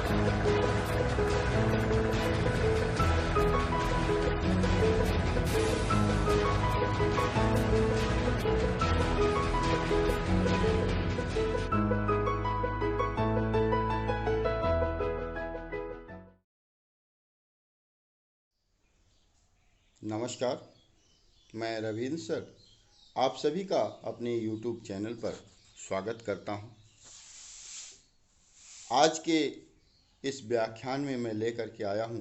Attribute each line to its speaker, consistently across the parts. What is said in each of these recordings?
Speaker 1: नमस्कार, मैं रविंद्र सर आप सभी का अपने YouTube चैनल पर स्वागत करता हूं। आज के इस व्याख्यान में मैं लेकर के आया हूं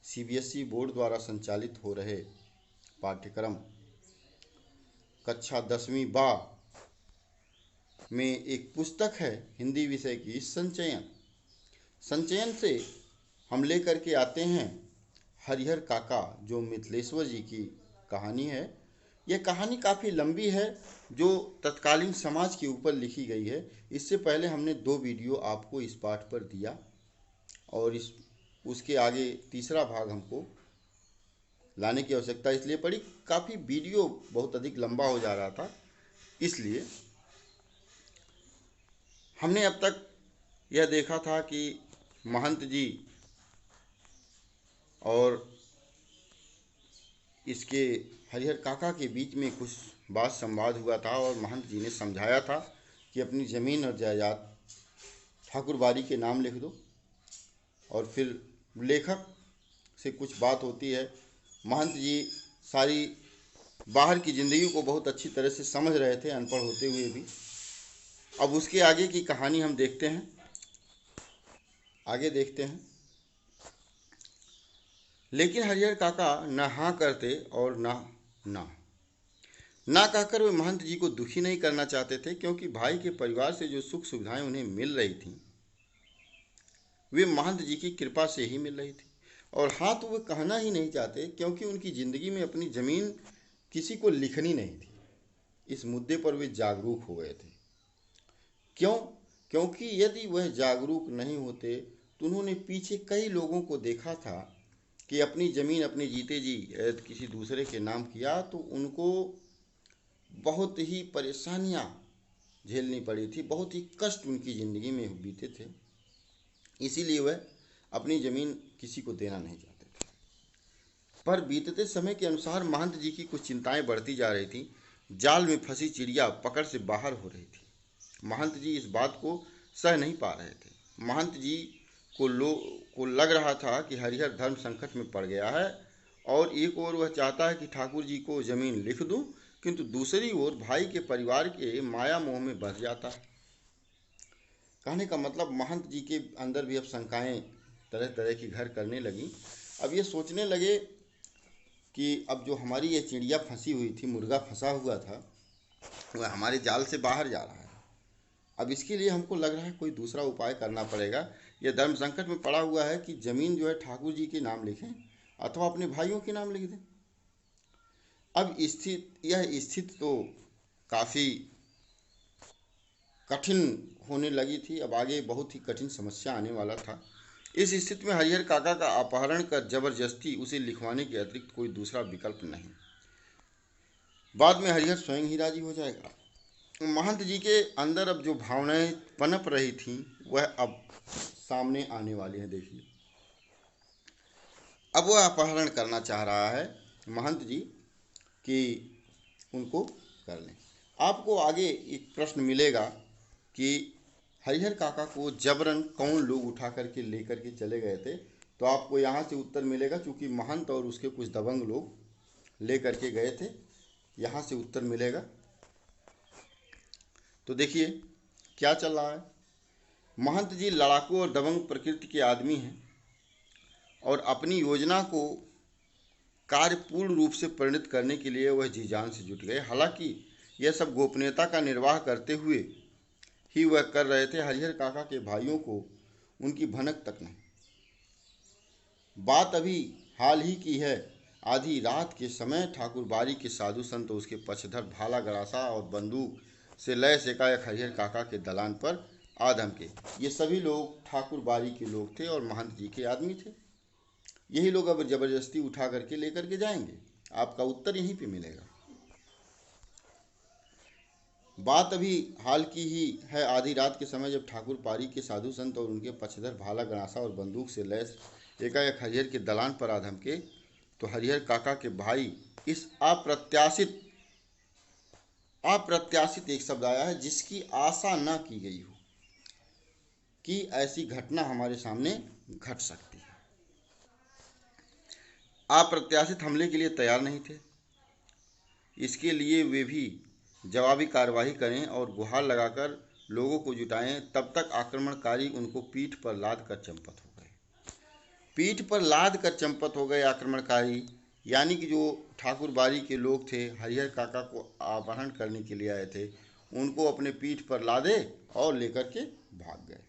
Speaker 1: CBSE बोर्ड द्वारा संचालित हो रहे पाठ्यक्रम कक्षा 10वीं बा में एक पुस्तक है हिंदी विषय की संचयन से हम लेकर के आते हैं हरिहर काका जो मिथिलेश्वर जी की कहानी है। यह कहानी काफ़ी लंबी है जो तत्कालीन समाज के ऊपर लिखी गई है। इससे पहले हमने 2 वीडियो आपको इस पाठ पर दिया और उसके आगे तीसरा भाग हमको लाने की आवश्यकता इसलिए पड़ी, काफ़ी वीडियो बहुत अधिक लंबा हो जा रहा था, इसलिए हमने अब तक यह देखा था कि महंत जी और इसके हरिहर काका के बीच में कुछ बात संवाद हुआ था और महंत जी ने समझाया था कि अपनी ज़मीन और जायदाद ठाकुर बारी के नाम लिख दो। और फिर लेखक से कुछ बात होती है। महंत जी सारी बाहर की ज़िंदगी को बहुत अच्छी तरह से समझ रहे थे, अनपढ़ होते हुए भी। अब उसके आगे की कहानी हम देखते हैं, आगे देखते हैं। लेकिन हरिहर काका न हाँ करते और ना कहकर वे महंत जी को दुखी नहीं करना चाहते थे, क्योंकि भाई के परिवार से जो सुख सुविधाएं उन्हें मिल रही थीं वे महंत जी की कृपा से ही मिल रही थी। और हाँ तो वे कहना ही नहीं चाहते, क्योंकि उनकी ज़िंदगी में अपनी ज़मीन किसी को लिखनी नहीं थी। इस मुद्दे पर वे जागरूक हो गए थे। क्यों? क्योंकि यदि वह जागरूक नहीं होते तो उन्होंने पीछे कई लोगों को देखा था कि अपनी ज़मीन अपने जीते जी किसी दूसरे के नाम किया तो उनको बहुत ही परेशानियां झेलनी पड़ी थी, बहुत ही कष्ट उनकी ज़िंदगी में बीते थे। इसीलिए वह अपनी ज़मीन किसी को देना नहीं चाहते थे। पर बीतते समय के अनुसार महंत जी की कुछ चिंताएं बढ़ती जा रही थी। जाल में फंसी चिड़िया पकड़ से बाहर हो रही थी। महंत जी इस बात को सह नहीं पा रहे थे। महंत जी को लग रहा था कि हरिहर धर्म संकट में पड़ गया है और एक ओर वह चाहता है कि ठाकुर जी को ज़मीन लिख दूं, किंतु दूसरी ओर भाई के परिवार के माया मोह में बस जाता है। कहने का मतलब महंत जी के अंदर भी अब शंकाएं तरह तरह की घर करने लगी। अब ये सोचने लगे कि अब जो हमारी ये चिड़िया फंसी हुई थी, मुर्गा फंसा हुआ था, वह हमारे जाल से बाहर जा रहा है। अब इसके लिए हमको लग रहा है कोई दूसरा उपाय करना पड़ेगा। यह धर्म संकट में पड़ा हुआ है कि ज़मीन जो है ठाकुर जी के नाम लिखें अथवा अपने भाइयों के नाम लिख दें। अब यह स्थिति तो काफ़ी कठिन होने लगी थी। अब आगे बहुत ही कठिन समस्या आने वाला था। इस स्थिति में हरिहर काका का अपहरण कर जबरदस्ती उसे लिखवाने के अतिरिक्त कोई दूसरा विकल्प नहीं। बाद में हरिहर स्वयं ही राजी हो जाएगा। महंत जी के अंदर अब जो भावनाएं पनप रही थीं वह अब सामने आने वाली हैं। देखिए, अब वह अपहरण करना चाह रहा है महंत जी कि उनको कर लें। आपको आगे एक प्रश्न मिलेगा कि हरिहर काका को जबरन कौन लोग उठा करके लेकर के चले गए थे, तो आपको यहाँ से उत्तर मिलेगा। चूँकि महंत और उसके कुछ दबंग लोग ले करके गए थे, यहाँ से उत्तर मिलेगा। तो देखिए क्या चल रहा है। महंत जी लड़ाकू और दबंग प्रकृति के आदमी हैं और अपनी योजना को कार्य पूर्ण रूप से परिणत करने के लिए वह जी जान से जुट गए। हालांकि यह सब गोपनीयता का निर्वाह करते हुए ही वह कर रहे थे। हरिहर काका के भाइयों को उनकी भनक तक नहीं। बात अभी हाल ही की है। आधी रात के समय ठाकुर बारी के साधु संत उसके पक्षधर भाला गरासा और बंदूक से लैस एकाएक हरिहर काका के दलान पर आ धमके। ये सभी लोग ठाकुर बारी के लोग थे और महंत जी के आदमी थे। यही लोग अब जबरदस्ती उठा करके लेकर के जाएंगे। आपका उत्तर यहीं पे मिलेगा। बात अभी हाल की ही है। आधी रात के समय जब ठाकुर पारी के साधु संत और उनके पक्षधर भाला गणासा और बंदूक से लैस एकाएक हरिहर के दलान पर आ धमके, तो हरिहर काका के भाई इस अप्रत्याशित अप्रत्याशित एक शब्द आया है जिसकी आशा न की गई हो कि ऐसी घटना हमारे सामने घट सकती है। अप्रत्याशित हमले के लिए तैयार नहीं थे। इसके लिए वे भी जवाबी कार्रवाई करें और गुहार लगाकर लोगों को जुटाएं। तब तक आक्रमणकारी उनको पीठ पर लाद कर चंपत हो गए। पीठ पर लाद कर चंपत हो गए आक्रमणकारी, यानी कि जो ठाकुर बारी के लोग थे, हरिहर काका को अपहरण करने के लिए आए थे, उनको अपने पीठ पर लादे और लेकर के भाग गए।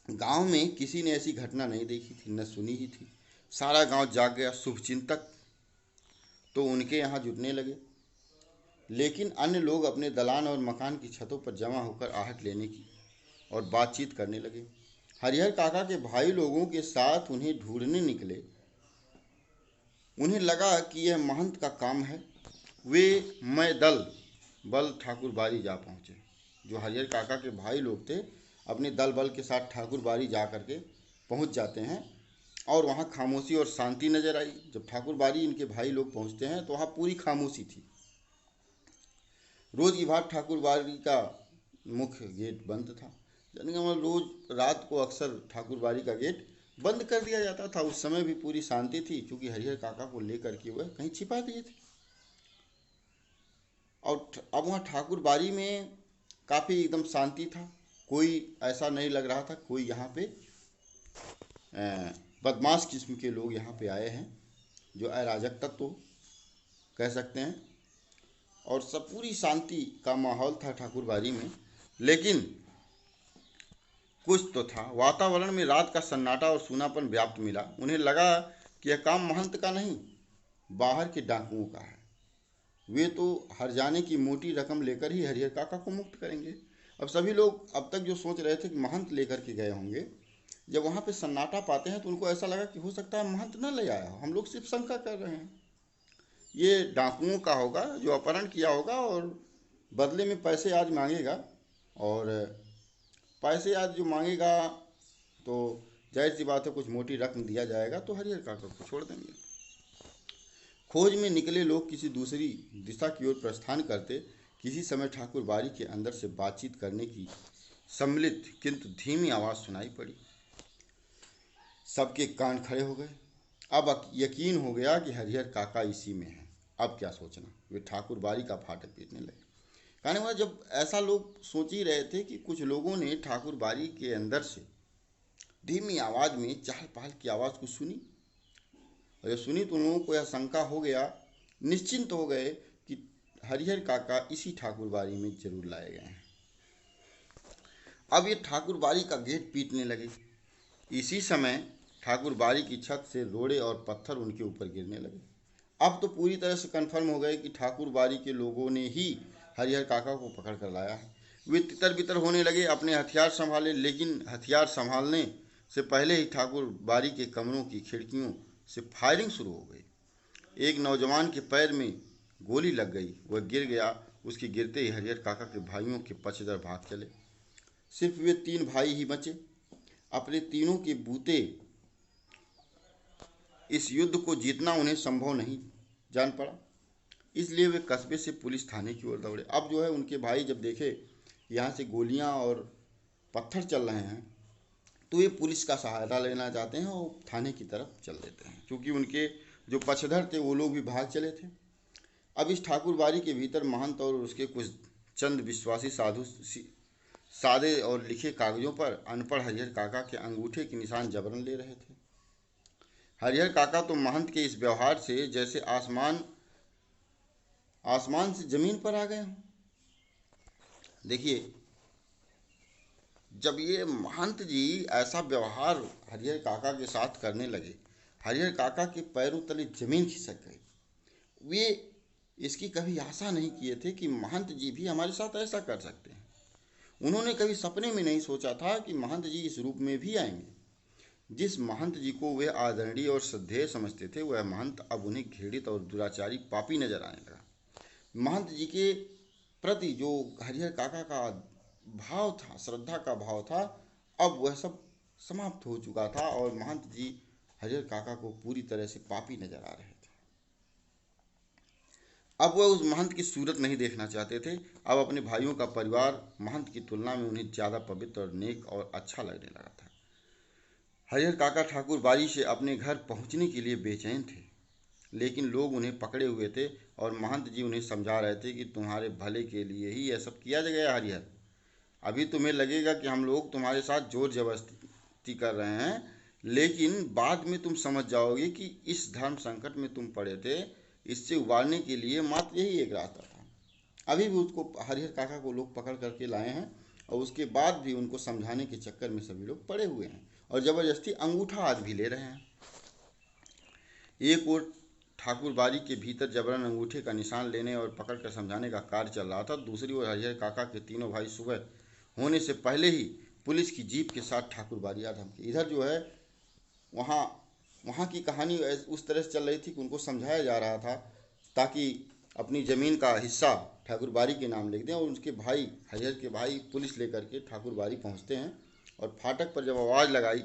Speaker 1: गांव में किसी ने ऐसी घटना नहीं देखी थी, न सुनी ही थी। सारा गांव जाग गया। शुभचिंतक तो उनके यहाँ जुटने लगे, लेकिन अन्य लोग अपने दलान और मकान की छतों पर जमा होकर आहट लेने की और बातचीत करने लगे। हरिहर काका के भाई लोगों के साथ उन्हें ढूंढने निकले। उन्हें लगा कि यह महंत का काम है। वे मैं दल बल ठाकुर बारी जा पहुँचे। जो हरिहर काका के भाई लोग थे, अपने दल बल के साथ ठाकुर बारी जा करके पहुँच जाते हैं और वहाँ खामोशी और शांति नजर आई। जब ठाकुर बारी इनके भाई लोग पहुँचते हैं तो वहाँ पूरी खामोशी थी। रोज की बात ठाकुर बारी का मुख्य गेट बंद था। यानी कि रोज रात को अक्सर ठाकुर बारी का गेट बंद कर दिया जाता था। उस समय भी पूरी शांति थी, क्योंकि हरिहर काका को लेकर के वह कहीं छिपा दिए थे। और अब वहाँ ठाकुर बारी में काफ़ी एकदम शांति था। कोई ऐसा नहीं लग रहा था कोई यहाँ पे बदमाश किस्म के लोग यहाँ पे आए हैं, जो अराजक तत्व तो कह सकते हैं। और सब पूरी शांति का माहौल था ठाकुर बारी में। लेकिन कुछ तो था, वातावरण में रात का सन्नाटा और सूनापन व्याप्त मिला। उन्हें लगा कि यह काम महंत का नहीं, बाहर के डाकुओं का है। वे तो हरजाने की मोटी रकम लेकर ही हरिहर काका को मुक्त करेंगे। अब सभी लोग अब तक जो सोच रहे थे कि महंत लेकर के गए होंगे, जब वहाँ पे सन्नाटा पाते हैं तो उनको ऐसा लगा कि हो सकता है महंत न ले आया हो, हम लोग सिर्फ शंका कर रहे हैं, ये डाकुओं का होगा जो अपहरण किया होगा और बदले में पैसे आज मांगेगा। और पैसे आज जो मांगेगा तो जाहिर सी बात है कुछ मोटी रकम दिया जाएगा, तो हरिहर काका को छोड़ देंगे। खोज में निकले लोग किसी दूसरी दिशा की ओर प्रस्थान करते। किसी समय ठाकुर बारी के अंदर से बातचीत करने की सम्मिलित किंतु धीमी आवाज़ सुनाई पड़ी। सबके कान खड़े हो गए। अब यकीन हो गया कि हरिहर काका इसी में है। अब क्या सोचना। वे ठाकुर बारी का फाटक पीटने लगे। कहने वाला जब ऐसा लोग सोच ही रहे थे कि कुछ लोगों ने ठाकुर बारी के अंदर से धीमी आवाज़ में चहल पहल की आवाज़ को सुनी। और जब सुनी तो उन लोगों को यह शंका हो गया, निश्चिंत हो गए कि हरिहर काका इसी ठाकुर बारी में जरूर लाए गए हैं। अब ये ठाकुर बारी का गेट पीटने लगे। इसी समय ठाकुर बारी की छत से रोड़े और पत्थर उनके ऊपर गिरने लगे। अब तो पूरी तरह से कन्फर्म हो गए कि ठाकुर बारी के लोगों ने ही हरिहर काका को पकड़ कर लाया है। वे तितर बितर होने लगे, अपने हथियार संभाले, लेकिन हथियार संभालने से पहले ही ठाकुर बारी के कमरों की खिड़कियों से फायरिंग शुरू हो गई। एक नौजवान के पैर में गोली लग गई, वह गिर गया। उसके गिरते ही हरिहर काका के भाइयों के पक्षधर भाग चले। सिर्फ वे 3 भाई ही बचे। अपने तीनों के बूते इस युद्ध को जीतना उन्हें संभव नहीं जान पड़ा, इसलिए वे कस्बे से पुलिस थाने की ओर दौड़े। अब जो है उनके भाई जब देखे यहाँ से गोलियाँ और पत्थर चल रहे हैं, तो ये पुलिस का सहारा लेना चाहते हैं और थाने की तरफ चल देते हैं, क्योंकि उनके जो पक्षधर थे वो लोग भी भाग चले थे। अब इस ठाकुर बारी के भीतर महंत और उसके कुछ चंद विश्वासी साधु सादे और लिखे कागजों पर अनपढ़ हरिहर काका के अंगूठे के निशान जबरन ले रहे थे। हरिहर काका तो महंत के इस व्यवहार से जैसे आसमान से जमीन पर आ गए हों। देखिए, जब ये महंत जी ऐसा व्यवहार हरिहर काका के साथ करने लगे, हरिहर काका के पैरों तले जमीन खिसक गई। वे इसकी कभी आशा नहीं किए थे कि महंत जी भी हमारे साथ ऐसा कर सकते हैं। उन्होंने कभी सपने में नहीं सोचा था कि महंत जी इस रूप में भी आएंगे। जिस महंत जी को वे आदरणीय और श्रद्धेय समझते थे, वह महंत अब उन्हें घृणित और दुराचारी पापी नजर आने लगा। महंत जी के प्रति जो हरिहर काका का भाव था, श्रद्धा का भाव था, अब वह सब समाप्त हो चुका था और महंत जी हरिहर काका को पूरी तरह से पापी नजर आ रहे थे। अब वह उस महंत की सूरत नहीं देखना चाहते थे। अब अपने भाइयों का परिवार महंत की तुलना में उन्हें ज़्यादा पवित्र और नेक और अच्छा लगने लगा था। हरिहर काका ठाकुर बाड़ी से अपने घर पहुंचने के लिए बेचैन थे, लेकिन लोग उन्हें पकड़े हुए थे और महंत जी उन्हें समझा रहे थे कि तुम्हारे भले के लिए ही यह सब किया गया हरिहर। अभी तुम्हें लगेगा कि हम लोग तुम्हारे साथ जोर जबरदस्ती कर रहे हैं, लेकिन बाद में तुम समझ जाओगे कि इस धर्म संकट में तुम पड़े थे, इससे उबारने के लिए मात्र यही एक रास्ता था। अभी भी उसको हरिहर काका को लोग पकड़ करके लाए हैं और उसके बाद भी उनको समझाने के चक्कर में सभी लोग पड़े हुए हैं और ज़बरदस्ती अंगूठा आज भी ले रहे हैं। एक और ठाकुर बाड़ी के भीतर जबरन अंगूठे का निशान लेने और पकड़ कर समझाने का कार्य चल रहा था। दूसरी ओर हरिहर काका के तीनों भाई सुबह होने से पहले ही पुलिस की जीप के साथ ठाकुर बाड़ी आ धमकी। इधर जो है वहाँ वहाँ की कहानी उस तरह से चल रही थी कि उनको समझाया जा रहा था ताकि अपनी ज़मीन का हिस्सा ठाकुर बाड़ी के नाम लिख दें। और उसके भाई हरिहर के भाई पुलिस लेकर के ठाकुर बाड़ी पहुँचते हैं और फाटक पर जब आवाज़ लगाई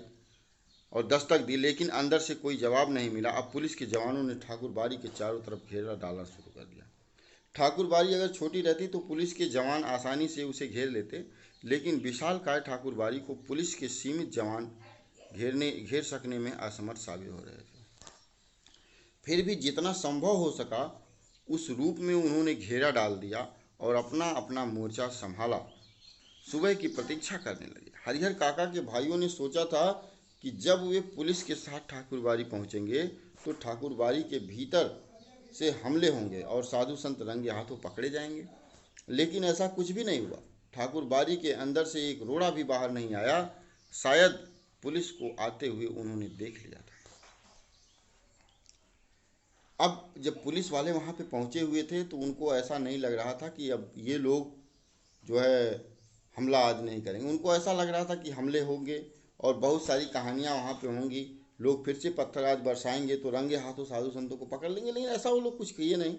Speaker 1: और दस्तक दी, लेकिन अंदर से कोई जवाब नहीं मिला। अब पुलिस के जवानों ने ठाकुर बाड़ी के चारों तरफ घेरा डालना शुरू कर दिया। ठाकुर बाड़ी अगर छोटी रहती तो पुलिस के जवान आसानी से उसे घेर लेते, लेकिन विशालकाय ठाकुर बाड़ी को पुलिस के सीमित जवान घेर सकने में असमर्थ साबित हो रहे थे। फिर भी जितना संभव हो सका उस रूप में उन्होंने घेरा डाल दिया और अपना अपना मोर्चा संभाला। सुबह की प्रतीक्षा करने लगे। हरिहर काका के भाइयों ने सोचा था कि जब वे पुलिस के साथ ठाकुरबाड़ी पहुंचेंगे तो ठाकुरबाड़ी के भीतर से हमले होंगे और साधु संत रंगे हाथों पकड़े जाएंगे, लेकिन ऐसा कुछ भी नहीं हुआ। ठाकुरबाड़ी के अंदर से एक रोड़ा भी बाहर नहीं आया। शायद पुलिस को आते हुए उन्होंने देख लिया था। अब जब पुलिस वाले वहाँ पे पहुँचे हुए थे तो उनको ऐसा नहीं लग रहा था कि अब ये लोग जो है हमला आज नहीं करेंगे। उनको ऐसा लग रहा था कि हमले होंगे और बहुत सारी कहानियाँ वहाँ पे होंगी, लोग फिर से पत्थर आज बरसाएंगे तो रंगे हाथों साधु संतों को पकड़ लेंगे, लेकिन ऐसा वो लोग कुछ किए नहीं,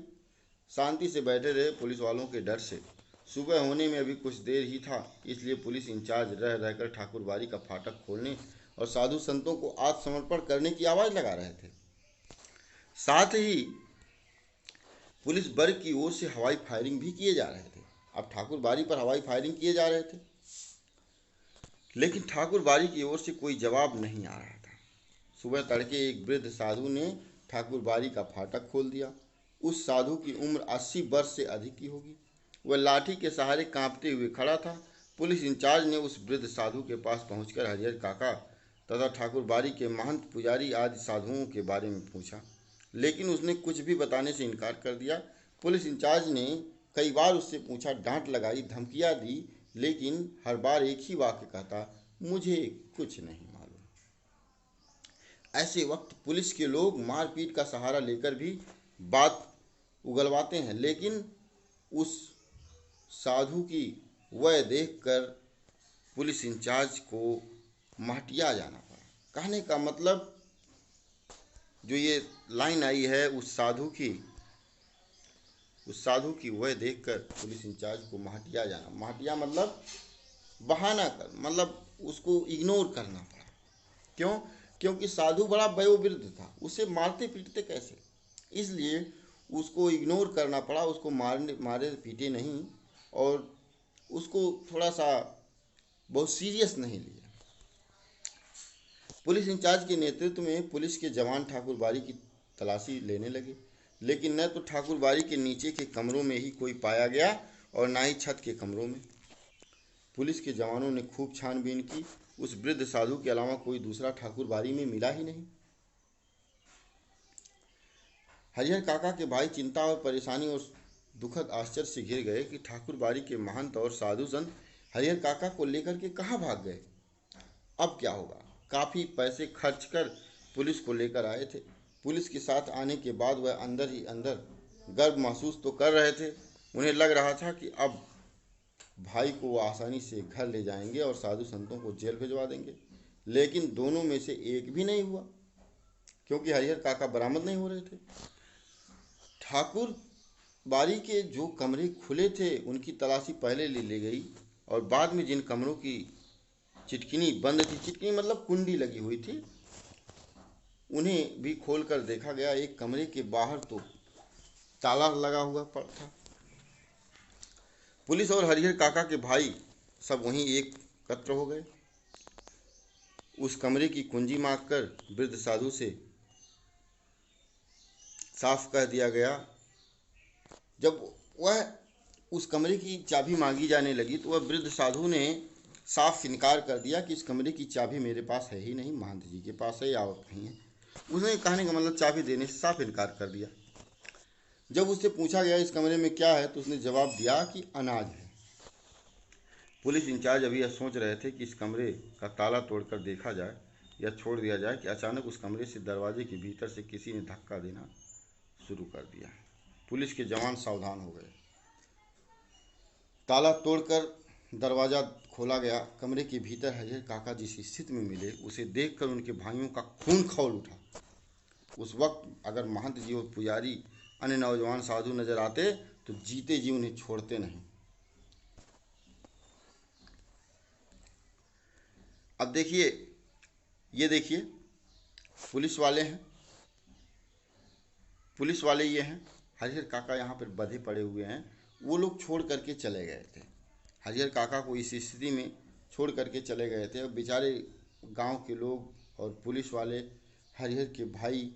Speaker 1: शांति से बैठे रहे पुलिस वालों के डर से। सुबह होने में अभी कुछ देर ही था, इसलिए पुलिस इंचार्ज रह रहकर ठाकुरबाड़ी का फाटक खोलने और साधु संतों को आत्मसमर्पण करने की आवाज़ लगा रहे थे। साथ ही पुलिस वर्ग की ओर से हवाई फायरिंग भी किए जा रहे थे। अब ठाकुरबाड़ी पर हवाई फायरिंग किए जा रहे थे, लेकिन ठाकुरबाड़ी की ओर से कोई जवाब नहीं आ रहा था। सुबह तड़के एक वृद्ध साधु ने ठाकुरबाड़ी का फाटक खोल दिया। उस साधु की उम्र 80 वर्ष से अधिक की होगी। वह लाठी के सहारे कांपते हुए खड़ा था। पुलिस इंचार्ज ने उस वृद्ध साधु के पास पहुंचकर हरिहर काका तथा ठाकुरबाड़ी के महंत पुजारी आदि साधुओं के बारे में पूछा, लेकिन उसने कुछ भी बताने से इनकार कर दिया। पुलिस इंचार्ज ने कई बार उससे पूछा, डांट लगाई, धमकियां दी, लेकिन हर बार एक ही वाक्य कहता, मुझे कुछ नहीं मालूम। ऐसे वक्त पुलिस के लोग मारपीट का सहारा लेकर भी बात उगलवाते हैं, लेकिन उस साधु की वह देखकर पुलिस इंचार्ज को महटिया जाना पड़ा। कहने का मतलब जो ये लाइन आई है उस साधु की वह देखकर पुलिस इंचार्ज को महटिया जाना, महटिया मतलब बहाना कर, मतलब उसको इग्नोर करना पड़ा। क्यों? क्योंकि साधु बड़ा वयोवृद्ध था, उसे मारते पीटते कैसे, इसलिए उसको इग्नोर करना पड़ा। उसको मारे पीटे नहीं और उसको थोड़ा सा बहुत सीरियस नहीं लिया। पुलिस इंचार्ज के नेतृत्व में पुलिस के जवान ठाकुरबाड़ी की तलाशी लेने लगे, लेकिन न तो ठाकुरबाड़ी के नीचे के कमरों में ही कोई पाया गया और न ही छत के कमरों में। पुलिस के जवानों ने खूब छानबीन की, उस वृद्ध साधु के अलावा कोई दूसरा ठाकुरबाड़ी में मिला ही नहीं। हरिहर काका के भाई चिंता और परेशानी और दुखद आश्चर्य से घिर गए कि ठाकुरबाड़ी के महंत और साधु संत हरिहर काका को लेकर के कहाँ भाग गए। अब क्या होगा? काफ़ी पैसे खर्च कर पुलिस को लेकर आए थे। पुलिस के साथ आने के बाद वह अंदर ही अंदर गर्व महसूस तो कर रहे थे। उन्हें लग रहा था कि अब भाई को वो आसानी से घर ले जाएंगे और साधु संतों को जेल भिजवा देंगे, लेकिन दोनों में से एक भी नहीं हुआ, क्योंकि हरिहर काका बरामद नहीं हो रहे थे। ठाकुर बारी के जो कमरे खुले थे उनकी तलाशी पहले ले ली गई और बाद में जिन कमरों की चिटकिनी बंद थी, चिटकिनी मतलब कुंडी लगी हुई थी, उन्हें भी खोलकर देखा गया। एक कमरे के बाहर तो ताला लगा हुआ था। पुलिस और हरिहर काका के भाई सब वहीं एकत्र हो गए। उस कमरे की कुंजी मांगकर वृद्ध साधु से साफ कह दिया गया। जब वह उस कमरे की चाबी मांगी जाने लगी तो वह वृद्ध साधु ने साफ इनकार कर दिया कि इस कमरे की चाबी मेरे पास है ही नहीं, महंत जी के पास है या और कहीं है। उसने कहने का मतलब चाबी देने से साफ इनकार कर दिया। जब उससे पूछा गया इस कमरे में क्या है तो उसने जवाब दिया कि अनाज है। पुलिस इंचार्ज अभी यह सोच रहे थे कि इस कमरे का ताला तोड़कर देखा जाए या छोड़ दिया जाए कि अचानक उस कमरे से दरवाजे के भीतर से किसी ने धक्का देना शुरू कर दिया। पुलिस के जवान सावधान हो गए। ताला तोड़कर दरवाज़ा खोला गया। कमरे के भीतर हरिहर काका जिस स्थिति में मिले उसे देखकर उनके भाइयों का खून खौल उठा। उस वक्त अगर महंत जी और पुजारी अन्य नौजवान साधु नजर आते तो जीते जी उन्हें छोड़ते नहीं। अब देखिए, ये देखिए, पुलिस वाले हैं, पुलिस वाले ये हैं। हरिहर काका यहाँ पर बंधे पड़े हुए हैं। वो लोग छोड़ करके चले गए थे। हरिहर काका को इस स्थिति में छोड़ करके चले गए थे। अब बेचारे गांव के लोग और पुलिस वाले, हरिहर के भाई,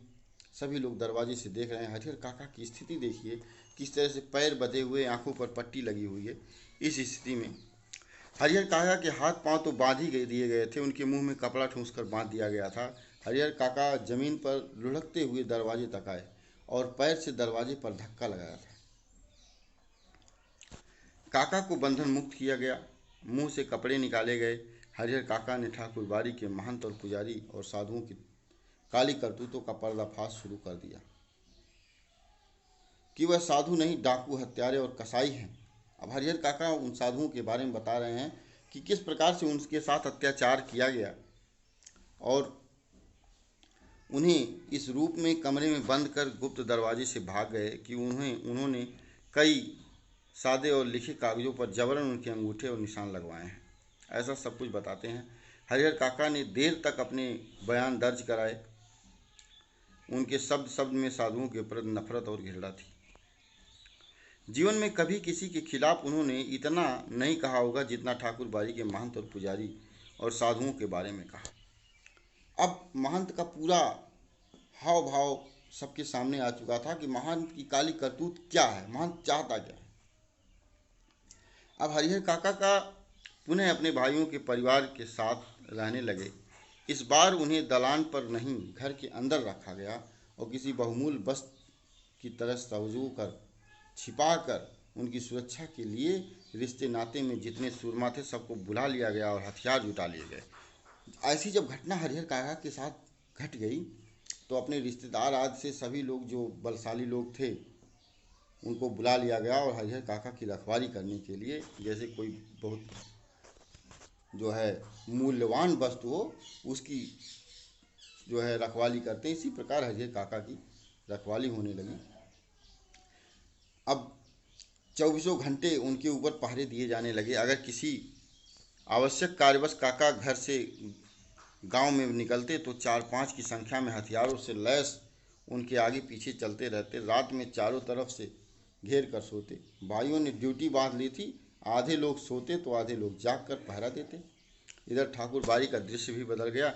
Speaker 1: सभी लोग दरवाजे से देख रहे हैं। हरिहर काका की स्थिति देखिए, किस तरह से पैर बंधे हुए, आंखों पर पट्टी लगी हुई है। इस स्थिति में हरिहर काका के हाथ पांव तो बांध ही दिए गए थे, उनके मुंह में कपड़ा ठूंस कर बांध दिया गया था। हरिहर काका जमीन पर लुढ़कते हुए दरवाजे तक आए और पैर से दरवाजे पर धक्का लगाया था। काका को बंधन मुक्त किया गया, मुंह से कपड़े निकाले गए। हरिहर काका ने ठाकुर बाड़ी के महंत और पुजारी और साधुओं की काली करतूतों का पर्दाफाश शुरू कर दिया कि वह साधु नहीं, डाकू, हत्यारे और कसाई हैं। अब हरिहर काका उन साधुओं के बारे में बता रहे हैं कि किस प्रकार से उनके साथ अत्याचार किया गया और उन्हें इस रूप में कमरे में बंद कर गुप्त दरवाजे से भाग गए कि उन्होंने कई सादे और लिखे कागजों पर जबरन उनके अंगूठे और निशान लगवाए हैं। ऐसा सब कुछ बताते हैं। हरिहर काका ने देर तक अपने बयान दर्ज कराए। उनके शब्द शब्द में साधुओं के प्रति नफरत और घृणा थी। जीवन में कभी किसी के खिलाफ उन्होंने इतना नहीं कहा होगा जितना ठाकुर बाड़ी के महंत और पुजारी और साधुओं के बारे में कहा। अब महंत का पूरा हाव भाव सबके सामने आ चुका था कि महंत की काली करतूत क्या है, महंत चाहता क्या है। अब हरिहर काका का पुनः अपने भाइयों के परिवार के साथ रहने लगे। इस बार उन्हें दलान पर नहीं, घर के अंदर रखा गया और किसी बहुमूल्य वस्तु की तरह सजो कर, छिपा कर उनकी सुरक्षा के लिए रिश्ते नाते में जितने सूरमा थे सबको बुला लिया गया और हथियार जुटा लिए गए। ऐसी जब घटना हरिहर काका के साथ घट गई तो अपने रिश्तेदार आदि से सभी लोग जो बलशाली लोग थे उनको बुला लिया गया और हरिहर काका की रखवाली करने के लिए, जैसे कोई बहुत जो है मूल्यवान वस्तु हो उसकी जो है रखवाली करते हैं, इसी प्रकार हरिहर काका की रखवाली होने लगी। अब 24 घंटे उनके ऊपर पहरे दिए जाने लगे। अगर किसी आवश्यक कार्यवश काका घर से गांव में निकलते तो 4-5 की संख्या में हथियारों से लैस उनके आगे पीछे चलते रहते। रात में चारों तरफ से घेर कर सोते। भाइयों ने ड्यूटी बांध ली थी, आधे लोग सोते तो आधे लोग जाग कर पहरा देते। इधर ठाकुर बाड़ी का दृश्य भी बदल गया।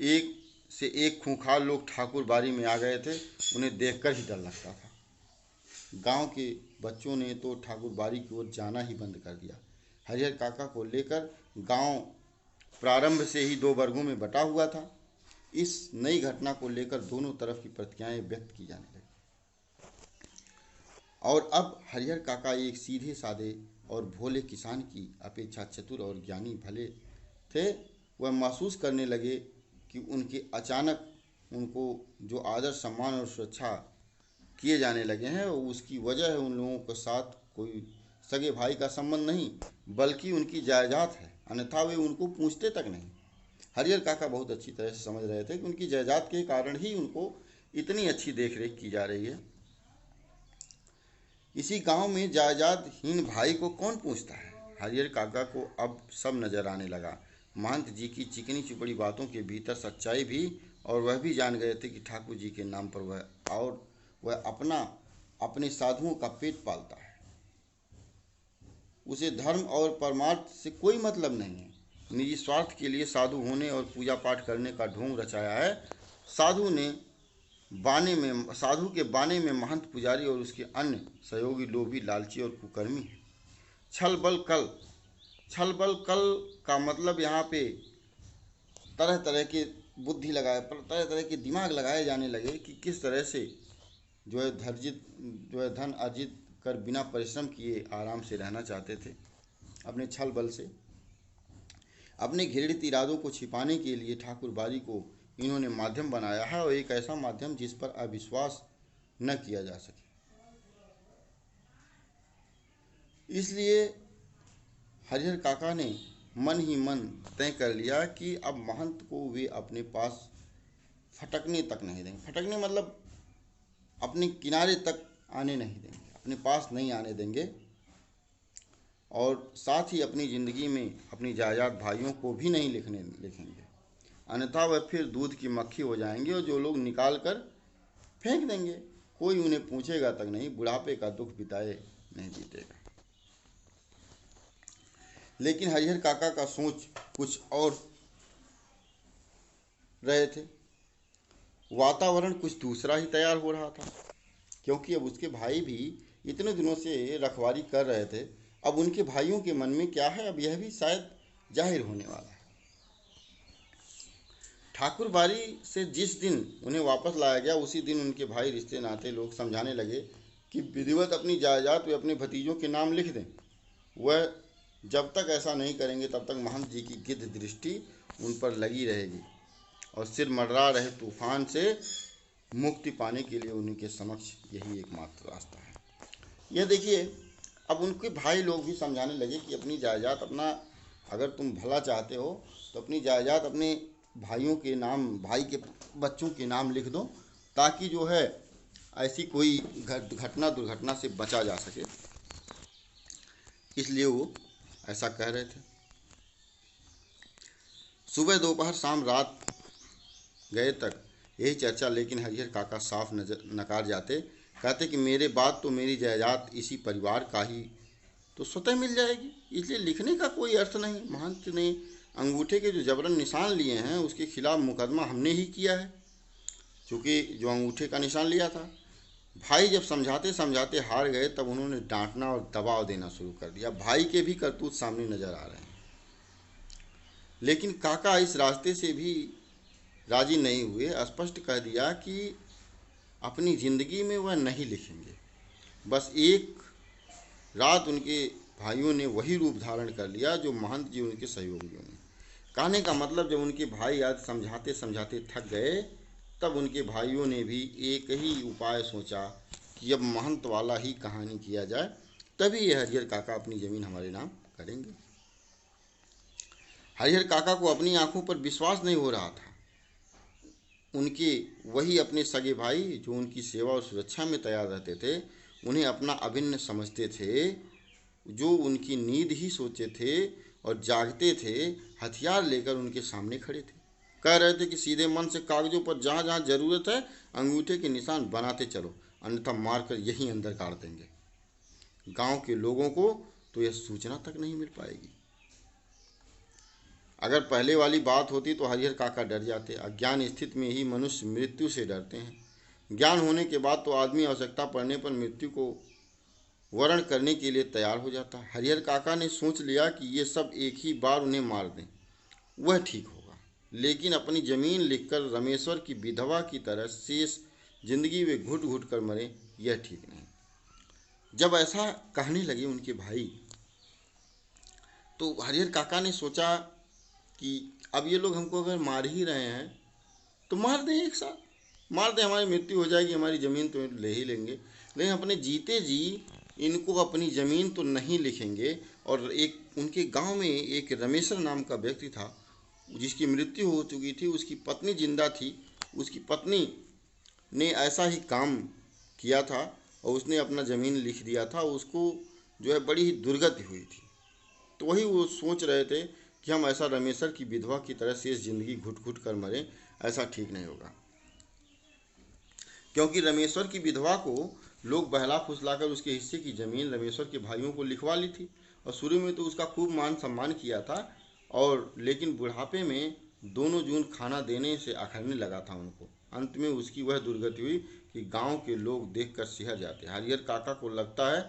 Speaker 1: एक से एक खूंखार लोग ठाकुर बाड़ी में आ गए थे, उन्हें देखकर ही डर लगता था। गांव के बच्चों ने तो ठाकुर बाड़ी की ओर जाना ही बंद कर दिया। हरिहर काका को लेकर गांव प्रारंभ से ही 2 वर्गों में बटा हुआ था। इस नई घटना को लेकर दोनों तरफ की प्रतिक्रियाएं व्यक्त की जाने लगी। और अब हरिहर काका एक सीधे साधे और भोले किसान की अपेक्षा चतुर और ज्ञानी भले थे। वह महसूस करने लगे कि उनके अचानक उनको जो आदर, सम्मान और सुरक्षा किए जाने लगे हैं उसकी वजह है उन लोगों के साथ कोई सगे भाई का संबंध नहीं बल्कि उनकी जायदाद है, अन्यथा वे उनको पूछते तक नहीं। हरिहर काका बहुत अच्छी तरह से समझ रहे थे कि उनकी जायदाद के कारण ही उनको इतनी अच्छी देखरेख की जा रही है। इसी गांव में जायदादहीन भाई को कौन पूछता है। हरिहर काका को अब सब नजर आने लगा। महंत जी की चिकनी चुपड़ी बातों के भीतर सच्चाई भी, और वह भी जान गए थे कि ठाकुर जी के नाम पर वह अपने साधुओं का पेट पालता है। उसे धर्म और परमार्थ से कोई मतलब नहीं है। निजी स्वार्थ के लिए साधु होने और पूजा पाठ करने का ढोंग रचाया है। साधु के बाने में महंत पुजारी और उसके अन्य सहयोगी लोभी, लालची और कुकर्मी हैं। छल बल कल का मतलब यहाँ पे तरह तरह के तरह तरह के दिमाग लगाए जाने लगे कि किस तरह से जो है धन अर्जित कर बिना परिश्रम किए आराम से रहना चाहते थे। अपने छल बल से अपने घृणित इरादों को छिपाने के लिए ठाकुरबाड़ी को इन्होंने माध्यम बनाया है, और एक ऐसा माध्यम जिस पर अविश्वास न किया जा सके। इसलिए हरिहर काका ने मन ही मन तय कर लिया कि अब महंत को वे अपने पास फटकने तक नहीं देंगे। फटकने मतलब अपने किनारे तक आने नहीं देंगे, अपने पास नहीं आने देंगे, और साथ ही अपनी ज़िंदगी में अपनी जायदाद भाइयों को भी नहीं लिखेंगे। अन्यथा वह फिर दूध की मक्खी हो जाएंगे और जो लोग निकाल कर फेंक देंगे। कोई उन्हें पूछेगा तक नहीं, बुढ़ापे का दुख बिताए नहीं बीतेगा। लेकिन हरिहर काका का सोच कुछ और रहे थे। वातावरण कुछ दूसरा ही तैयार हो रहा था, क्योंकि अब उसके भाई भी इतने दिनों से रखवारी कर रहे थे। अब उनके भाइयों के मन में क्या है, अब यह भी शायद जाहिर होने वाला है। ठाकुरबाड़ी से जिस दिन उन्हें वापस लाया गया, उसी दिन उनके भाई, रिश्ते नाते लोग समझाने लगे कि विधिवत अपनी जायदाद वे अपने भतीजों के नाम लिख दें। वह जब तक ऐसा नहीं करेंगे तब तक महंत जी की गिद्ध दृष्टि उन पर लगी रहेगी, और सिर मंडरा रहे तूफान से मुक्ति पाने के लिए उन्हीं के समक्ष यही एकमात्र रास्ता है। यह देखिए, अब उनके भाई लोग भी समझाने लगे कि अपनी जायदाद अपना, अगर तुम भला चाहते हो तो अपनी जायदाद अपने भाइयों के नाम, भाई के बच्चों के नाम लिख दो, ताकि जो है ऐसी कोई दुर्घटना से बचा जा सके। इसलिए वो ऐसा कह रहे थे। सुबह, दोपहर, शाम, रात गए तक यही चर्चा, लेकिन हरिहर काका साफ नकार जाते। कहते कि मेरे बाद तो मेरी जायदाद इसी परिवार का ही तो स्वतः मिल जाएगी, इसलिए लिखने का कोई अर्थ नहीं। महंत ने अंगूठे के जो जबरन निशान लिए हैं उसके खिलाफ मुकदमा हमने ही किया है, क्योंकि जो अंगूठे का निशान लिया था। भाई जब समझाते समझाते हार गए, तब उन्होंने डांटना और दबाव देना शुरू कर दिया। भाई के भी करतूत सामने नजर आ रहे हैं। लेकिन काका इस रास्ते से भी राजी नहीं हुए। स्पष्ट कह दिया कि अपनी ज़िंदगी में वह नहीं लिखेंगे। बस एक रात उनके भाइयों ने वही रूप धारण कर लिया जो महंत जी उनके सहयोगियों ने। कहने का मतलब, जब उनके भाई आज समझाते समझाते थक गए, तब उनके भाइयों ने भी एक ही उपाय सोचा कि अब महंत वाला ही कहानी किया जाए, तभी ये हरिहर काका अपनी ज़मीन हमारे नाम करेंगे। हरिहर काका को अपनी आंखों पर विश्वास नहीं हो रहा था। उनके वही अपने सगे भाई जो उनकी सेवा और सुरक्षा में तैयार रहते थे, उन्हें अपना अभिन्न समझते थे, जो उनकी नींद ही सोचे थे और जागते थे, हथियार लेकर उनके सामने खड़े थे। कह रहे थे कि सीधे मन से कागजों पर जहाँ जहाँ जरूरत है अंगूठे के निशान बनाते चलो, अन्यथा मारकर यहीं अंदर गाड़ देंगे। गांव के लोगों को तो यह सूचना तक नहीं मिल पाएगी। अगर पहले वाली बात होती तो हरिहर काका डर जाते। अज्ञान स्थिति में ही मनुष्य मृत्यु से डरते हैं। ज्ञान होने के बाद तो आदमी आवश्यकता पड़ने पर मृत्यु को वर्ण करने के लिए तैयार हो जाता। हरिहर काका ने सोच लिया कि ये सब एक ही बार उन्हें मार दें, वह ठीक होगा, लेकिन अपनी ज़मीन लिखकर रमेश्वर की विधवा की तरह शेष जिंदगी वे घुट घुट कर मरे, यह ठीक नहीं। जब ऐसा कहने लगे उनके भाई, तो हरिहर काका ने सोचा कि अब ये लोग हमको अगर मार ही रहे हैं तो मार दें, एक साथ मार दें, हमारी मृत्यु हो जाएगी, हमारी ज़मीन तो ले ही लेंगे, लेकिन अपने जीते जी इनको अपनी ज़मीन तो नहीं लिखेंगे। और एक उनके गांव में एक रमेश्वर नाम का व्यक्ति था जिसकी मृत्यु हो चुकी थी, उसकी पत्नी जिंदा थी। उसकी पत्नी ने ऐसा ही काम किया था और उसने अपना ज़मीन लिख दिया था, उसको जो है बड़ी ही दुर्गति हुई थी। तो वही वो सोच रहे थे कि हम ऐसा रमेश्वर की विधवा की तरह शेष जिंदगी घुट घुट कर मरें, ऐसा ठीक नहीं होगा। क्योंकि रमेश्वर की विधवा को लोग बहला फुसलाकर उसके हिस्से की ज़मीन रमेश्वर के भाइयों को लिखवा ली थी, और शुरू में तो उसका खूब मान सम्मान किया था, और लेकिन बुढ़ापे में दोनों जून खाना देने से अखरने लगा था उनको। अंत में उसकी वह दुर्गति हुई कि गांव के लोग देखकर सिहर जाते। हरिहर काका को लगता है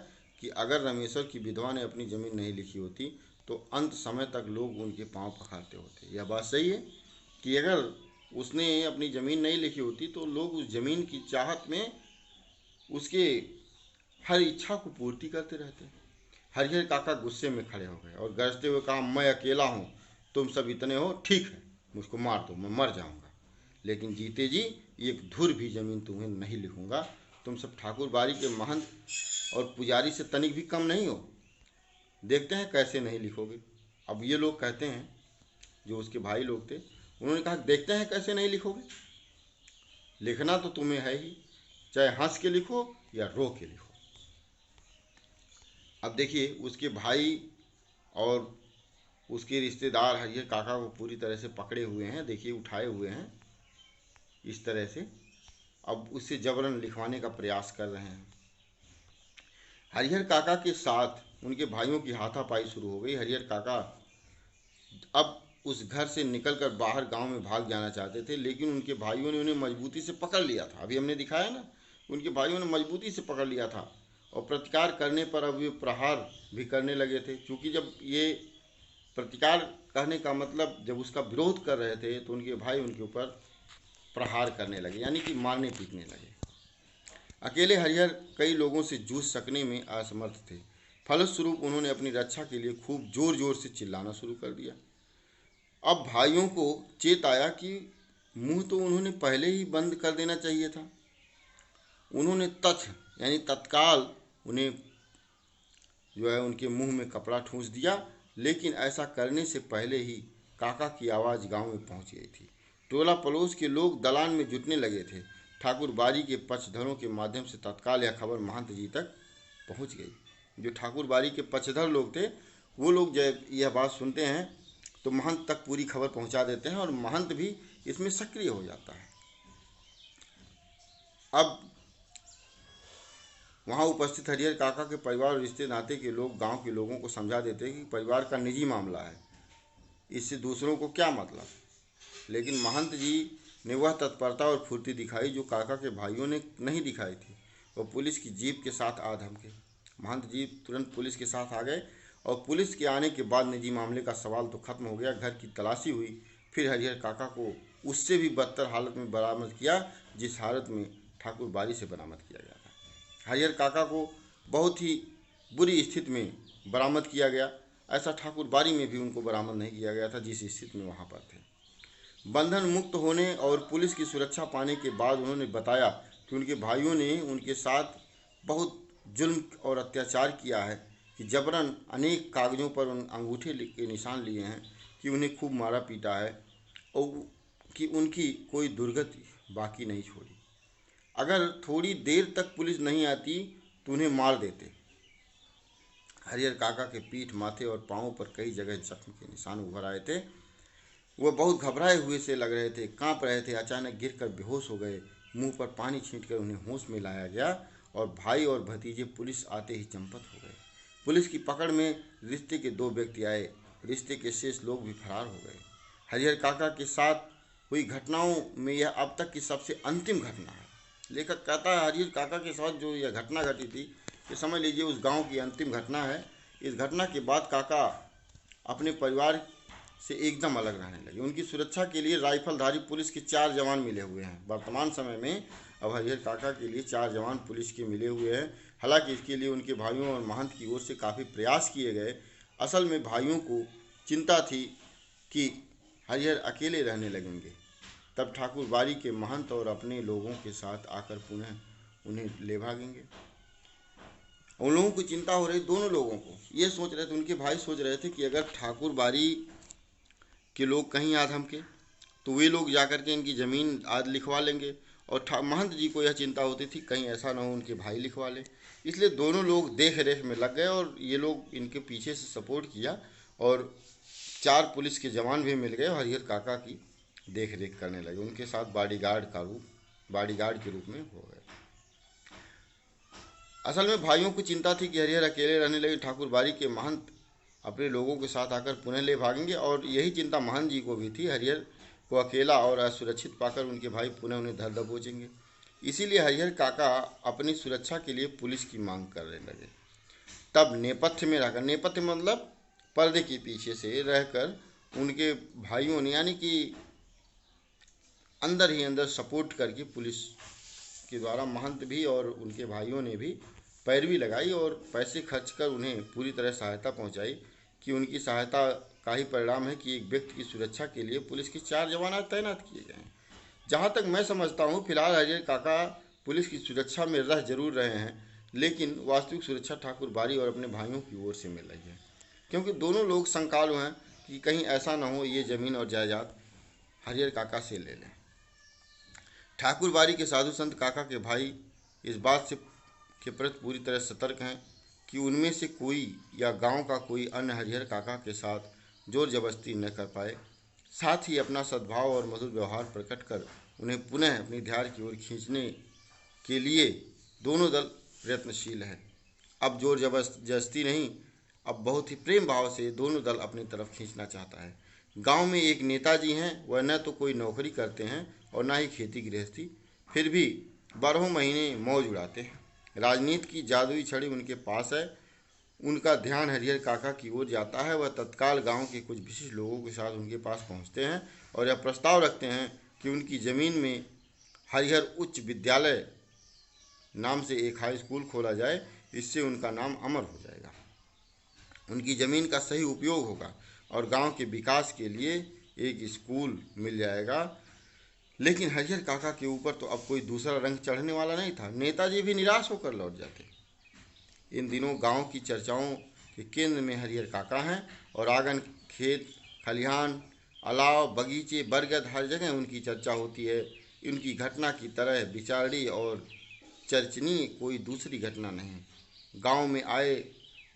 Speaker 1: कि अगर रमेश्वर की विधवा ने अपनी ज़मीन नहीं लिखी होती तो अंत समय तक लोग उनके पांव पखारते होते। यह बात सही है कि अगर उसने अपनी ज़मीन नहीं लिखी होती तो लोग उस ज़मीन की चाहत में उसके हर इच्छा को पूर्ति करते रहते। हरिहर काका गुस्से में खड़े हो गए और गरजते हुए कहा, मैं अकेला हूँ, तुम सब इतने हो, ठीक है, मुझको मार दो, मैं मर जाऊँगा, लेकिन जीते जी एक धुर भी ज़मीन तुम्हें नहीं लिखूँगा। तुम सब ठाकुर बाड़ी के महंत और पुजारी से तनिक भी कम नहीं हो, देखते हैं कैसे नहीं लिखोगे। अब ये लोग कहते हैं, जो उसके भाई लोग थे, उन्होंने कहा, देखते हैं कैसे नहीं लिखोगे, लिखना तो तुम्हें है ही, चाहे हंस के लिखो या रो के लिखो। अब देखिए, उसके भाई और उसके रिश्तेदार हरिहर काका को पूरी तरह से पकड़े हुए हैं, देखिए उठाए हुए हैं इस तरह से। अब उससे जबरन लिखवाने का प्रयास कर रहे हैं। हरिहर काका के साथ उनके भाइयों की हाथापाई शुरू हो गई। हरिहर काका अब उस घर से निकलकर बाहर गांव में भाग जाना चाहते थे, लेकिन उनके भाइयों ने उन्हें मजबूती से पकड़ लिया था। अभी हमने दिखाया ना, उनके भाइयों ने मजबूती से पकड़ लिया था, और प्रतिकार करने पर अब वे प्रहार भी करने लगे थे। क्योंकि जब ये प्रतिकार करने का मतलब, जब उसका विरोध कर रहे थे तो उनके भाई उनके ऊपर प्रहार करने लगे, यानी कि मारने पीटने लगे। अकेले हरिहर कई लोगों से जूझ सकने में असमर्थ थे। फलस्वरूप उन्होंने अपनी रक्षा के लिए खूब जोर जोर से चिल्लाना शुरू कर दिया। अब भाइयों को चेत आया कि मुंह तो उन्होंने पहले ही बंद कर देना चाहिए था। उन्होंने यानी तत्काल उन्हें जो है उनके मुंह में कपड़ा ठूंस दिया, लेकिन ऐसा करने से पहले ही काका की आवाज़ गांव में पहुंच गई थी। टोला पड़ोस के लोग दलान में जुटने लगे थे। ठाकुर बाड़ी के पक्षधरों के माध्यम से तत्काल यह खबर महंत जी तक पहुंच गई। जो ठाकुर बाड़ी के पक्षधर लोग थे, वो लोग जब यह बात सुनते हैं तो महंत तक पूरी खबर पहुंचा देते हैं, और महंत भी इसमें सक्रिय हो जाता है। अब वहाँ उपस्थित हरिहर काका के परिवार और रिश्ते नाते के लोग गांव के लोगों को समझा देते हैं कि परिवार का निजी मामला है, इससे दूसरों को क्या मतलब। लेकिन महंत जी ने वह तत्परता और फुर्ती दिखाई जो काका के भाइयों ने नहीं दिखाई थी। वो पुलिस की जीप के साथ आ धमके। महंत जी तुरंत पुलिस के साथ आ गए, और पुलिस के आने के बाद निजी मामले का सवाल तो खत्म हो गया। घर की तलाशी हुई, फिर हरिहर काका को उससे भी बदतर हालत में बरामद किया जिस हालत में ठाकुर बाड़ी से बरामद किया गया था। हरिहर काका को बहुत ही बुरी स्थिति में बरामद किया गया। ऐसा ठाकुर बाड़ी में भी उनको बरामद नहीं किया गया था जिस स्थिति में वहाँ पर थे। बंधन मुक्त होने और पुलिस की सुरक्षा पाने के बाद उन्होंने बताया कि उनके भाइयों ने उनके साथ बहुत जुल्म और अत्याचार किया है, कि जबरन अनेक कागज़ों पर उन अंगूठे के निशान लिए हैं, कि उन्हें खूब मारा पीटा है, और कि उनकी कोई दुर्गति बाकी नहीं छोड़ी। अगर थोड़ी देर तक पुलिस नहीं आती तो उन्हें मार देते। हरिहर काका के पीठ, माथे और पाँव पर कई जगह जख्म के निशान उभर आए थे। वह बहुत घबराए हुए से लग रहे थे, कांप रहे थे। अचानक गिरकर बेहोश हो गए। मुंह पर पानी छींटकर उन्हें होश में लाया गया, और भाई और भतीजे पुलिस आते ही चंपत हो गए। पुलिस की पकड़ में रिश्ते के 2 व्यक्ति आए। रिश्ते के शेष लोग भी फरार हो गए। हरिहर काका के साथ हुई घटनाओं में यह अब तक की सबसे अंतिम घटना है। लेखक कहता है हरिहर काका के साथ जो यह घटना घटी थी, ये समझ लीजिए उस गांव की अंतिम घटना है। इस घटना के बाद काका अपने परिवार से एकदम अलग रहने लगे। उनकी सुरक्षा के लिए राइफलधारी पुलिस के 4 जवान मिले हुए हैं। वर्तमान समय में अब हरिहर काका के लिए 4 जवान पुलिस के मिले हुए हैं। हालांकि इसके लिए उनके भाइयों और महंत की ओर से काफ़ी प्रयास किए गए। असल में भाइयों को चिंता थी कि हरिहर अकेले रहने लगेंगे। तब ठाकुर बाड़ी के महंत और अपने लोगों के साथ आकर पुनः उन्हें ले भागेंगे। उन लोगों को चिंता हो रही, दोनों लोगों को ये सोच रहे थे, उनके भाई सोच रहे थे कि अगर ठाकुर बाड़ी के लोग कहीं आ धमके तो वे लोग जाकर के इनकी ज़मीन आज लिखवा लेंगे, और महंत जी को यह चिंता होती थी कहीं ऐसा ना हो उनके भाई लिखवा लें। इसलिए दोनों लोग देख रेख में लग गए और ये लोग इनके पीछे से सपोर्ट किया और 4 पुलिस के जवान भी मिल गए और हरिहर काका की देख रेख करने लगे, उनके साथ बॉडीगार्ड के रूप में हो गए। असल में भाइयों को चिंता थी कि हरिहर अकेले रहने लगे, ठाकुर बाड़ी के महंत अपने लोगों के साथ आकर पुनः ले भागेंगे, और यही चिंता महंत जी को भी थी, हरिहर को अकेला और असुरक्षित पाकर उनके भाई पुनः उन्हें धर दबोचेंगे। इसीलिए हरिहर काका अपनी सुरक्षा के लिए पुलिस की मांग करने लगे। तब नेपथ्य मतलब पर्दे के पीछे से रहकर उनके भाइयों ने, यानी कि अंदर ही अंदर सपोर्ट करके पुलिस के द्वारा महंत भी और उनके भाइयों ने भी पैरवी लगाई और पैसे खर्च कर उन्हें पूरी तरह सहायता पहुंचाई कि उनकी सहायता का ही परिणाम है कि एक व्यक्ति की सुरक्षा के लिए पुलिस के 4 जवान आज तैनात किए गए हैं। जहां तक मैं समझता हूं, फिलहाल हरिहर काका पुलिस की सुरक्षा में रह जरूर रहे हैं, लेकिन वास्तविक सुरक्षा ठाकुर बाड़ी और अपने भाइयों की ओर से मिल रही है, क्योंकि दोनों लोग संकालु हैं कि कहीं ऐसा न हो ये ज़मीन और जायदाद हरिहर काका से ले लें। ठाकुर बाड़ी के साधु संत काका के भाई इस बात से के प्रति पूरी तरह सतर्क हैं कि उनमें से कोई या गांव का कोई अन्य हरिहर काका के साथ जोर जबरदस्ती न कर पाए। साथ ही अपना सद्भाव और मधुर व्यवहार प्रकट कर उन्हें पुनः अपनी ध्यान की ओर खींचने के लिए दोनों दल प्रयत्नशील हैं। अब जोर जबरदस्ती नहीं, अब बहुत ही प्रेम भाव से दोनों दल अपनी तरफ खींचना चाहता है। गांव में एक नेताजी हैं, वह न तो कोई नौकरी करते हैं और न ही खेती गृहस्थी, फिर भी 12 महीने मौज उड़ाते हैं। राजनीति की जादुई छड़ी उनके पास है। उनका ध्यान हरिहर काका की ओर जाता है। वह तत्काल गांव के कुछ विशिष्ट लोगों के साथ उनके पास पहुंचते हैं और यह प्रस्ताव रखते हैं कि उनकी ज़मीन में हरिहर उच्च विद्यालय नाम से एक हाई स्कूल खोला जाए। इससे उनका नाम अमर हो जाएगा, उनकी ज़मीन का सही उपयोग होगा और गांव के विकास के लिए एक स्कूल मिल जाएगा। लेकिन हरिहर काका के ऊपर तो अब कोई दूसरा रंग चढ़ने वाला नहीं था। नेताजी भी निराश होकर लौट जाते। इन दिनों गांव की चर्चाओं के केंद्र में हरिहर काका हैं और आंगन, खेत, खलिहान, अलाव, बगीचे, बरगद, हर जगह उनकी चर्चा होती है। उनकी घटना की तरह विचारणी और चर्चनीय कोई दूसरी घटना नहीं। गांव में आए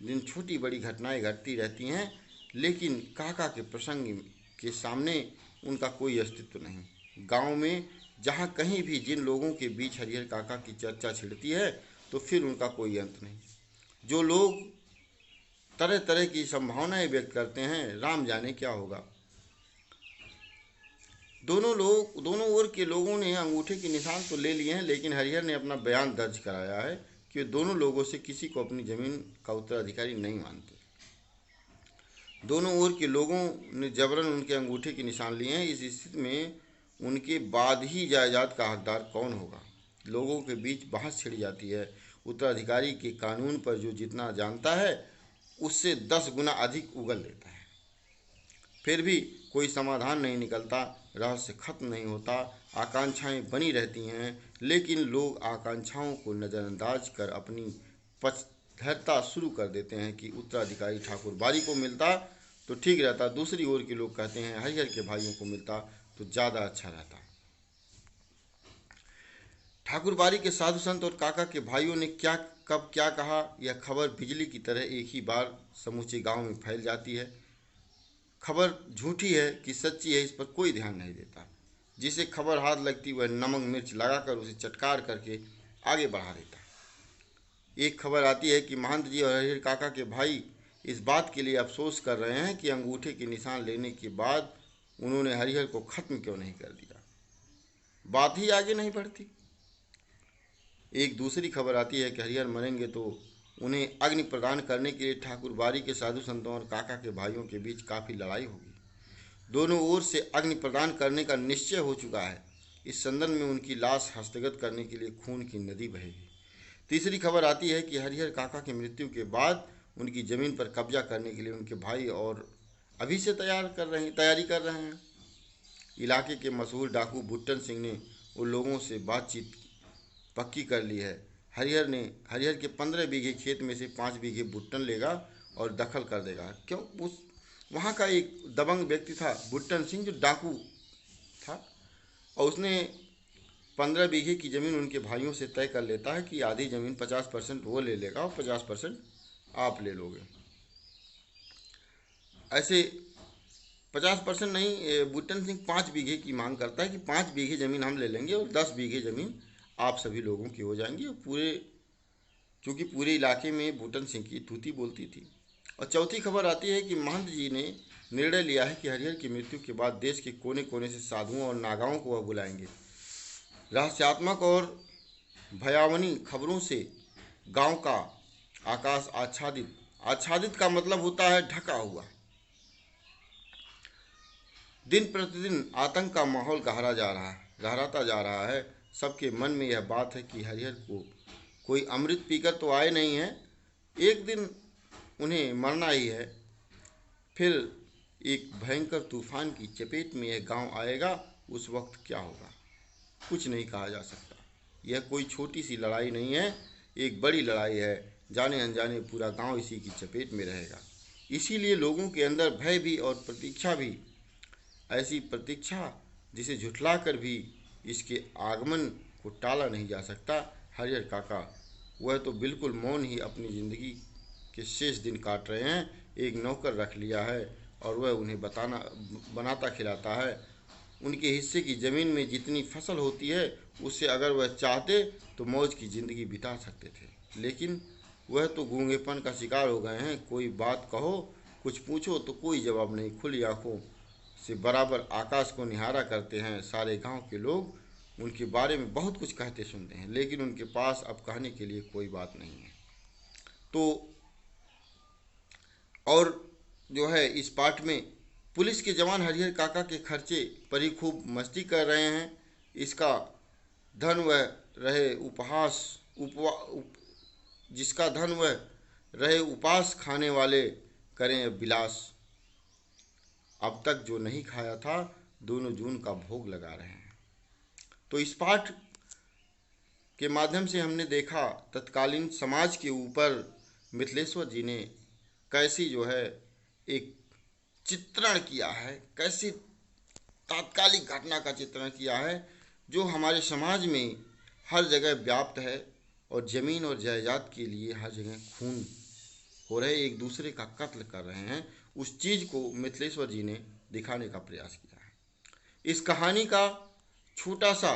Speaker 1: दिन छोटी बड़ी घटनाएं घटती रहती हैं, लेकिन काका के प्रसंग के सामने उनका कोई अस्तित्व नहीं। गांव में जहां कहीं भी जिन लोगों के बीच हरिहर काका की चर्चा छिड़ती है, तो फिर उनका कोई अंत नहीं। जो लोग तरह तरह की संभावनाएं व्यक्त करते हैं, राम जाने क्या होगा। दोनों ओर के लोगों ने अंगूठे के निशान तो ले लिए हैं, लेकिन हरिहर ने अपना बयान दर्ज कराया है कि दोनों लोगों से किसी को अपनी ज़मीन का उत्तराधिकारी नहीं मानते। दोनों ओर के लोगों ने जबरन उनके अंगूठे के निशान लिए हैं। इस स्थिति में उनके बाद ही जायदाद का हकदार कौन होगा। लोगों के बीच बहस छिड़ जाती है। उत्तराधिकारी के कानून पर जो जितना जानता है उससे 10 गुना अधिक उगल देता है, फिर भी कोई समाधान नहीं निकलता, रहस्य खत्म नहीं होता, आकांक्षाएं बनी रहती हैं। लेकिन लोग आकांक्षाओं को नज़रअंदाज कर अपनी पक्षधरता शुरू कर देते हैं कि उत्तराधिकारी ठाकुर बाड़ी को मिलता तो ठीक रहता। दूसरी ओर के लोग कहते हैं हरिहर के भाइयों को मिलता तो ज़्यादा अच्छा रहता। ठाकुर बाड़ी के साधु संत और काका के भाइयों ने कब क्या कहा, यह खबर बिजली की तरह एक ही बार समूचे गांव में फैल जाती है। खबर झूठी है कि सच्ची है, इस पर कोई ध्यान नहीं देता। जिसे खबर हाथ लगती वह नमक मिर्च लगाकर उसे चटकार करके आगे बढ़ा देता। एक खबर आती है कि महंत जी और हरिहर काका के भाई इस बात के लिए अफसोस कर रहे हैं कि अंगूठे के निशान लेने के बाद उन्होंने हरिहर को खत्म क्यों नहीं कर दिया। बात ही आगे नहीं बढ़ती। एक दूसरी खबर आती है कि हरिहर मरेंगे तो उन्हें अग्नि प्रदान करने के लिए ठाकुर बाड़ी के साधु संतों और काका के भाइयों के बीच काफ़ी लड़ाई होगी। दोनों ओर से अग्नि प्रदान करने का निश्चय हो चुका है। इस संदर्भ में उनकी लाश हस्तगत करने के लिए खून की नदी बहेगी। तीसरी खबर आती है कि हरिहर काका की मृत्यु के बाद उनकी ज़मीन पर कब्जा करने के लिए उनके भाई और अभी से तैयारी कर रहे हैं। इलाके के मशहूर डाकू भुट्टन सिंह ने उन लोगों से बातचीत पक्की कर ली है। हरिहर के 15 बीघे खेत में से 5 बीघे भुट्टन लेगा और दखल कर देगा। क्यों, उस वहाँ का एक दबंग व्यक्ति था भुट्टन सिंह, जो डाकू था, और उसने 15 बीघे की ज़मीन उनके भाइयों से तय कर लेता है कि आधी ज़मीन 50% वो ले लेगा और 50% आप ले लोगे। ऐसे 50% नहीं, बूटन सिंह 5 बीघे की मांग करता है कि 5 बीघे ज़मीन हम ले लेंगे और 10 बीघे ज़मीन आप सभी लोगों की हो जाएंगी। और चूँकि पूरे इलाके में बूटन सिंह की तूती बोलती थी। और चौथी खबर आती है कि महंत जी ने निर्णय लिया है कि हरिहर की मृत्यु के बाद देश के कोने कोने से साधुओं और नागाओं को वह बुलाएंगे। रहस्यात्मक और भयावनी खबरों से गांव का आकाश आच्छादित, आच्छादित का मतलब होता है ढका हुआ। दिन प्रतिदिन आतंक का माहौल गहराता जा रहा है। सबके मन में यह बात है कि हरिहर को कोई अमृत पीकर तो आए नहीं है, एक दिन उन्हें मरना ही है। फिर एक भयंकर तूफान की चपेट में यह गांव आएगा। उस वक्त क्या होगा कुछ नहीं कहा जा सकता। यह कोई छोटी सी लड़ाई नहीं है, एक बड़ी लड़ाई है। जाने अनजाने पूरा गांव इसी की चपेट में रहेगा। इसीलिए लोगों के अंदर भय भी और प्रतीक्षा भी, ऐसी प्रतीक्षा जिसे झुठलाकर भी इसके आगमन को टाला नहीं जा सकता। हरिहर काका वह तो बिल्कुल मौन ही अपनी ज़िंदगी के शेष दिन काट रहे हैं। एक नौकर रख लिया है और वह उन्हें बनाता खिलाता है। उनके हिस्से की ज़मीन में जितनी फसल होती है उससे अगर वह चाहते तो मौज की ज़िंदगी बिता सकते थे, लेकिन वह तो गूंगेपन का शिकार हो गए हैं। कोई बात कहो, कुछ पूछो तो कोई जवाब नहीं। खुली आंखों से बराबर आकाश को निहारा करते हैं। सारे गांव के लोग उनके बारे में बहुत कुछ कहते सुनते हैं, लेकिन उनके पास अब कहने के लिए कोई बात नहीं है। तो और जो है इस पाठ में पुलिस के जवान हरिहर काका के खर्चे पर ही खूब मस्ती कर रहे हैं। इसका धन वह रहे जिसका धन वह रहे उपास खाने वाले करें विलास। अब तक जो नहीं खाया था दोनों जून का भोग लगा रहे हैं। तो इस पाठ के माध्यम से हमने देखा तत्कालीन समाज के ऊपर मिथिलेश्वर जी ने कैसी जो है एक चित्रण किया है, कैसी तात्कालिक घटना का चित्रण किया है जो हमारे समाज में हर जगह व्याप्त है। और ज़मीन और जायदाद के लिए हर जगह खून हो रहे, एक दूसरे का कत्ल कर रहे हैं। उस चीज़ को मिथिलेश्वर जी ने दिखाने का प्रयास किया है। इस कहानी का छोटा सा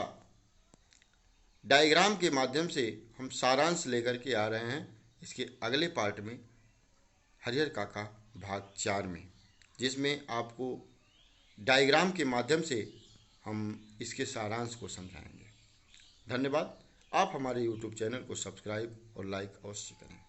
Speaker 1: डायग्राम के माध्यम से हम सारांश लेकर के आ रहे हैं इसके अगले पार्ट में, हरिहर काका भाग 4 में, जिसमें आपको डायग्राम के माध्यम से हम इसके सारांश को समझाएंगे। धन्यवाद। आप हमारे YouTube चैनल को सब्सक्राइब और लाइक अवश्य करें।